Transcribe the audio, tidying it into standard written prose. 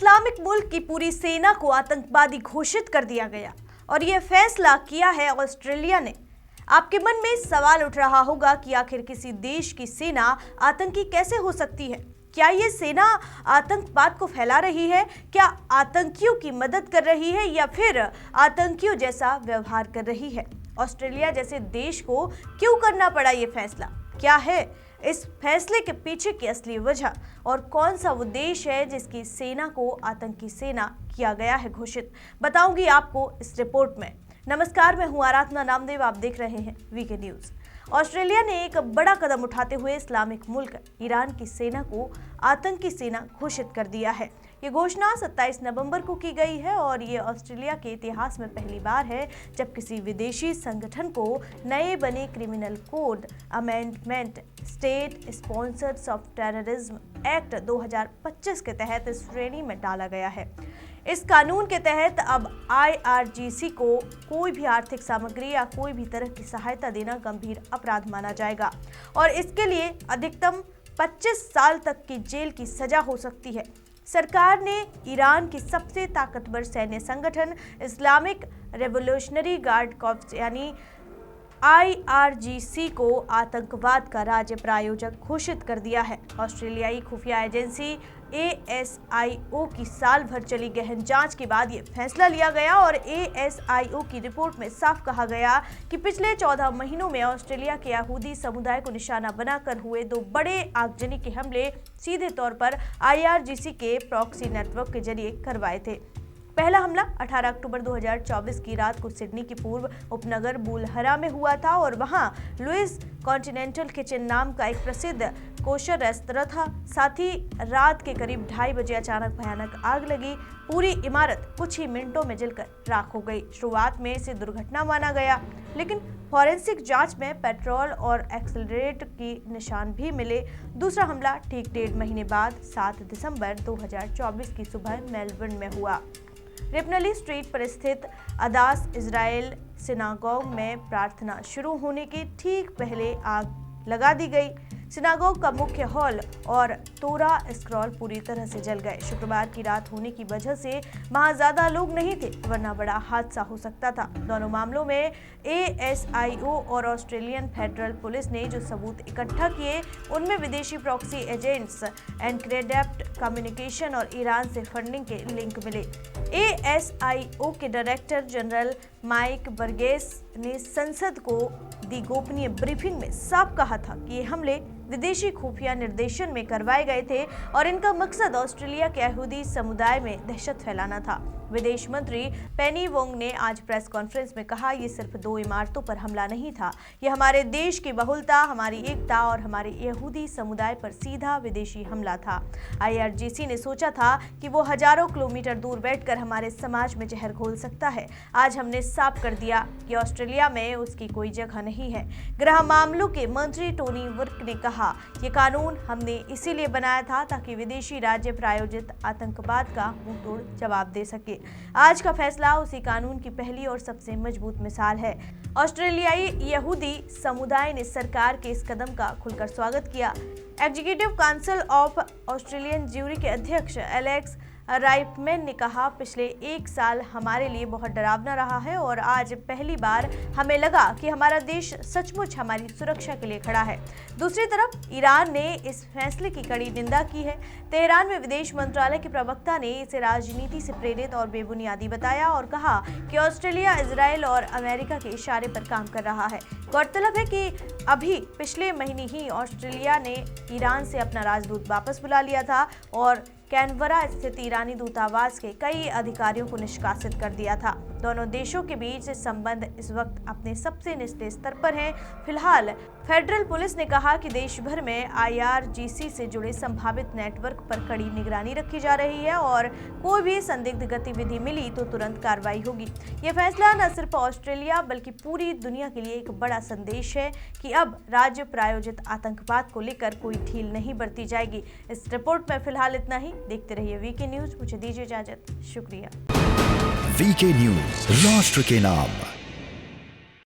Islamic मुल्क की पूरी सेना को आतंकवादी घोषित कर दिया गया और यह फैसला किया है ऑस्ट्रेलिया ने। आपके मन में सवाल उठ रहा होगा कि आखिर किसी देश की सेना आतंकी कैसे हो सकती है? क्या ये सेना आतंकवाद को फैला रही है? क्या आतंकियों की मदद कर रही है या फिर आतंकियों जैसा व्यवहार कर रही है? ऑस्ट्रेलिया जैसे देश को क्यों करना पड़ा ये फैसला? क्या है इस फैसले के पीछे की असली वजह और कौन सा वो देश है जिसकी सेना को आतंकी सेना किया गया है घोषित, बताऊंगी आपको इस रिपोर्ट में। नमस्कार, मैं हूं आराधना नामदेव, आप देख रहे हैं वीके न्यूज। ऑस्ट्रेलिया ने एक बड़ा कदम उठाते हुए इस्लामिक मुल्क ईरान की सेना को आतंकी सेना घोषित कर दिया है। ये घोषणा 27 नवंबर को की गई है और ये ऑस्ट्रेलिया के इतिहास में पहली बार है जब किसी विदेशी संगठन को नए बने criminal code amendment state sponsors of terrorism act 2025 के तहत इस श्रेणी में डाला गया है। इस कानून के तहत अब IRGC को कोई भी आर्थिक सामग्री या कोई भी तरह की सहायता देना गंभीर अपराध माना जाएगा और इसके लिए अधिकतम 25 साल तक की जेल की सजा हो सकती है। सरकार ने ईरान की सबसे ताकतवर सैन्य संगठन इस्लामिक रेवोल्यूशनरी गार्ड कॉर्प्स यानी IRGC को आतंकवाद का राज्य प्रायोजक घोषित कर दिया है। ऑस्ट्रेलियाई खुफिया एजेंसी ASIO की साल भर चली गहन जांच के बाद ये फैसला लिया गया और ASIO की रिपोर्ट में साफ कहा गया कि पिछले 14 महीनों में ऑस्ट्रेलिया के यहूदी समुदाय को निशाना बनाकर हुए 2 बड़े आगजनी के हमले सीधे तौर पर IRGC के प्रॉक्सी नेटवर्क के जरिए करवाए थे। पहला हमला 18 अक्टूबर 2024 की रात को सिडनी के पूर्व उपनगर बुलहरा में हुआ था और वहां लुइस कॉन्टिनेंटल किचन नाम का एक प्रसिद्ध कोशर रेस्तरां था। साथ ही रात के करीब 2:30 बजे अचानक भयानक आग लगी। पूरी इमारत कुछ ही मिनटों में जलकर राख हो गई। शुरुआत में इसे दुर्घटना माना गया, लेकिन फॉरेंसिक जांच में पेट्रोल और एक्सेलरेट की निशान भी मिले। दूसरा हमला ठीक 1.5 महीने बाद 7 दिसंबर 2024 की सुबह मेलबर्न में हुआ। रिपनली स्ट्रीट पर स्थित अदास इजराइल सिनागोग में प्रार्थना शुरू होने के ठीक पहले आग लगा दी गई। सिनागोग का मुख्य हॉल और तोरा स्क्रॉल पूरी तरह से जल गए। शुक्रवार की रात होने की वजह से वहां ज्यादा लोग नहीं थे, वरना बड़ा हादसा हो सकता था। दोनों मामलों में ASIO और ऑस्ट्रेलियन फेडरल पुलिस ने जो सबूत इकट्ठा किए उनमें विदेशी प्रॉक्सी एजेंट्स, एनक्रिप्टेड कम्युनिकेशन और ईरान से फंडिंग के लिंक मिले। ASIO के डायरेक्टर जनरल माइक बर्गेस ने संसद को दी गोपनीय ब्रीफिंग में साफ कहा था कि ये हमले विदेशी खुफिया निर्देशन में करवाए गए थे और इनका मकसद ऑस्ट्रेलिया के यहूदी समुदाय में दहशत फैलाना था। विदेश मंत्री पेनी वोंग ने आज प्रेस कॉन्फ्रेंस में कहा, ये सिर्फ 2 इमारतों पर हमला नहीं था, यह हमारे देश की बहुलता, हमारी एकता और हमारे यहूदी समुदाय पर सीधा विदेशी हमला था। IRGC ने सोचा था कि वो हजारों किलोमीटर दूर बैठकर हमारे समाज में जहर घोल सकता है। आज हमने साफ कर दिया कि ऑस्ट्रेलिया में उसकी कोई जगह नहीं है। गृह मामलों के मंत्री टोनी वर्क ने कहा, ये कानून हमने इसीलिए बनाया था ताकि विदेशी राज्य प्रायोजित आतंकवाद का मुंहतोड़ जवाब दे सके। आज का फैसला उसी कानून की पहली और सबसे मजबूत मिसाल है। ऑस्ट्रेलियाई यहूदी समुदाय ने सरकार के इस कदम का खुलकर स्वागत किया। Executive council of Australian jury के अध्यक्ष एलेक्स राइपमैन ने कहा, पिछले 1 साल हमारे लिए बहुत डरावना रहा है और आज पहली बार हमें लगा कि हमारा देश सचमुच हमारी सुरक्षा के लिए खड़ा है। दूसरी तरफ ईरान ने इस फैसले की कड़ी निंदा की है। तेहरान में विदेश मंत्रालय के प्रवक्ता ने इसे राजनीति से प्रेरित और बेबुनियादी बताया और कहा कि ऑस्ट्रेलिया इजराइल और अमेरिका के इशारे पर काम कर रहा है। गौरतलब है कि अभी पिछले महीने ही ऑस्ट्रेलिया ने ईरान से अपना राजदूत वापस बुला लिया था और कैनबरा स्थित ईरानी दूतावास के कई अधिकारियों को निष्कासित कर दिया था। दोनों देशों के बीच संबंध इस वक्त अपने सबसे निचले स्तर पर हैं। फिलहाल फेडरल पुलिस ने कहा कि देश भर में IRGC से जुड़े संभावित नेटवर्क पर कड़ी निगरानी रखी जा रही है और कोई भी संदिग्ध गतिविधि मिली तो तुरंत कार्रवाई होगी। यह फैसला न सिर्फ ऑस्ट्रेलिया बल्कि पूरी दुनिया के लिए एक बड़ा संदेश है कि अब राज्य प्रायोजित आतंकवाद को लेकर कोई ढील नहीं बरती जाएगी। इस रिपोर्ट में फिलहाल इतना ही। देखते रहिए वीके न्यूज। मुझे दीजिए इजाजत। शुक्रिया। वीके न्यूज, राष्ट्र के नाम।